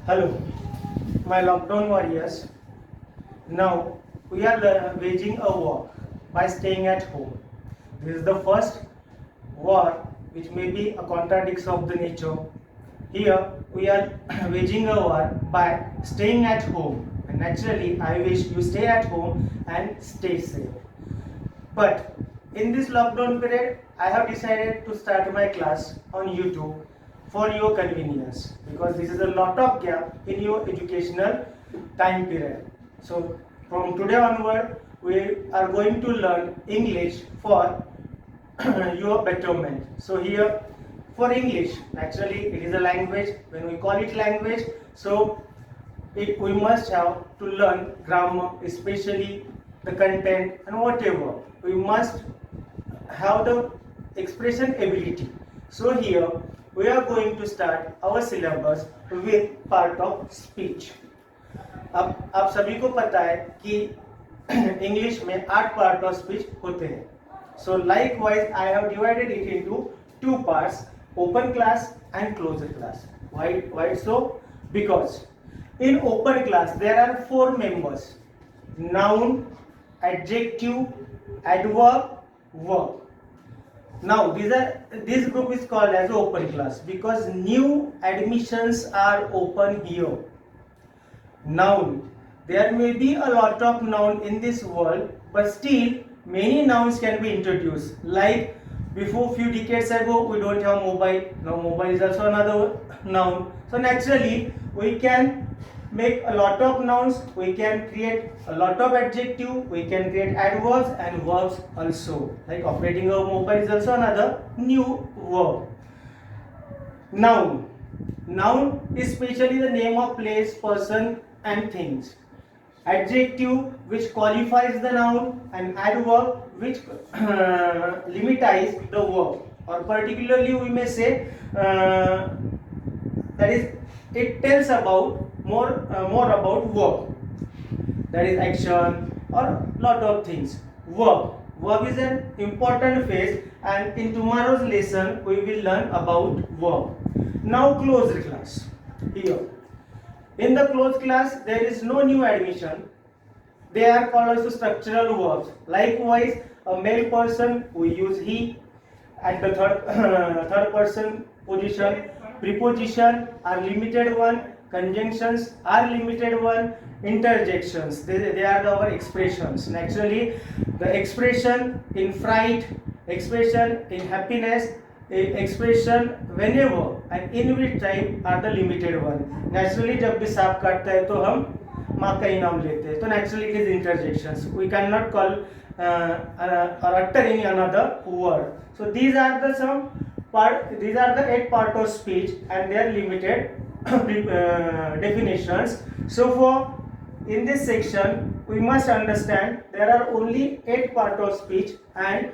Hello, my lockdown warriors. Now we are waging a war by staying at home. This is the first war which may be a contradiction of the nature. Here we are waging a war by staying at home. And naturally, I wish you stay at home and stay safe. But in this lockdown period, I have decided to start my class on YouTube for your convenience, because this is a lot of gap in your educational time period. So from today onward, we are going to learn English for your betterment. So here for English, naturally it is a language. When we call it language, so we must have to learn grammar, especially the content and whatever. We must have the expression ability. So here we are going to start our syllabus with part of speech. अब आप सभी को पता है कि English में 8 part of speech होते हैं. So likewise I have divided it into 2 parts, open class and closed class. Why so? Because in open class there are 4 members: noun, adjective, adverb, verb. Now this group is called as open class because new admissions are open here. Noun, there may be a lot of noun in this world, but still many nouns can be introduced. Like before few decades ago we don't have mobile. Now mobile is also another noun. So naturally we can make a lot of nouns, we can create a lot of adjective, we can create adverbs and verbs also. Like operating a mobile is also another new verb. Noun. Noun is specially the name of place, person and things. Adjective which qualifies the noun, and adverb which limitize the verb, or particularly we may say that is it tells about more about verb, that is action or lot of things. Verb is an important phase, and in tomorrow's lesson we will learn about verb. Now closed class. Here in the closed class there is no new admission. They are called also structural verbs. Likewise, a male person we use he. At the third person position, preposition are limited one, conjunctions are limited one, interjections they are our expressions. Naturally the expression in fright, expression in happiness, expression whenever and in which time are the limited one. Naturally जब भी सांप काटता है तो हम माँ का ही नाम लेते हैं, तो naturally it is interjections. We cannot call or utter any another word. So these are the these are the 8 part of speech and their limited definitions. So for in this section we must understand there are only 8 part of speech and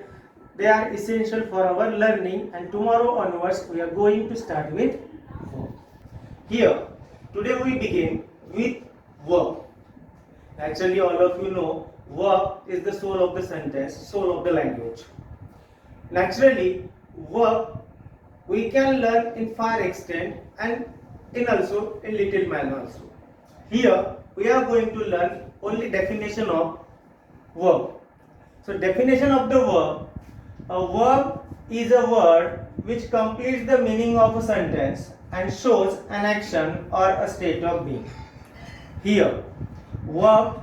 they are essential for our learning, and tomorrow onwards we are going to start with verb. Here today we begin with verb. Actually all of you know verb is the soul of the sentence, soul of the language. Naturally verb we can learn in far extent and in also in little manner also. Here we are going to learn only definition of verb. So definition of the verb: a verb is a word which completes the meaning of a sentence and shows an action or a state of being. Here verb,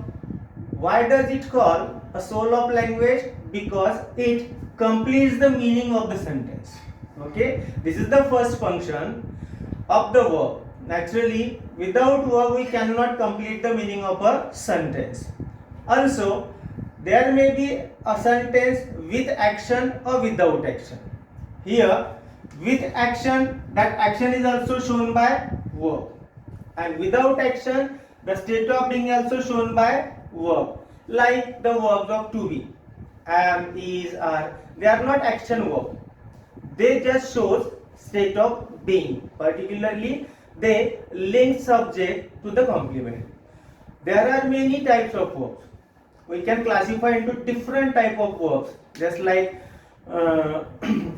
why does it call a soul of language? Because it completes the meaning of the sentence. Okay, this is the first function of the verb. Naturally without verb we cannot complete the meaning of a sentence. Also there may be a sentence with action or without action. Here with action, that action is also shown by verb, and without action the state of being also shown by verb. Like the verbs of to be, am, is, are, they are not action verb, they just shows state of being. Particularly they link subject to the complement. There are many types of verbs. We can classify into different type of verbs, just like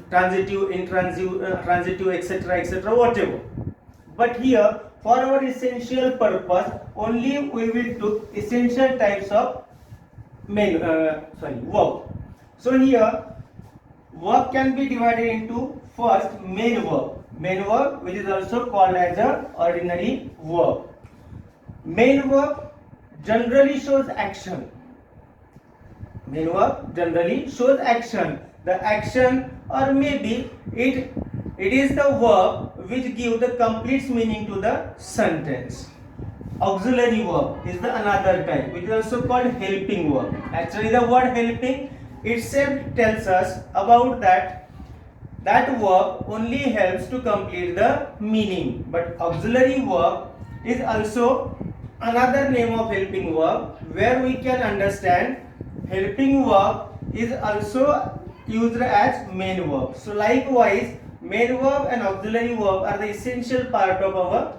transitive, intransitive, transitive, etc., etc., whatever. But here, for our essential purpose, only we will do essential types of verb. So here, verb can be divided into first main verb which is also called as a ordinary verb. Main verb generally shows action. Main verb generally shows action. The action, or maybe it is the verb which give the complete meaning to the sentence. Auxiliary verb is the another type, which is also called helping verb. Actually, the word helping itself tells us about that verb only helps to complete the meaning. But auxiliary verb is also another name of helping verb, where we can understand helping verb is also used as main verb. So likewise, main verb and auxiliary verb are the essential part of our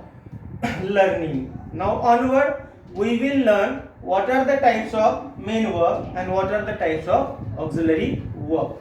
learning. Now onward, we will learn what are the types of main verb and what are the types of auxiliary verb.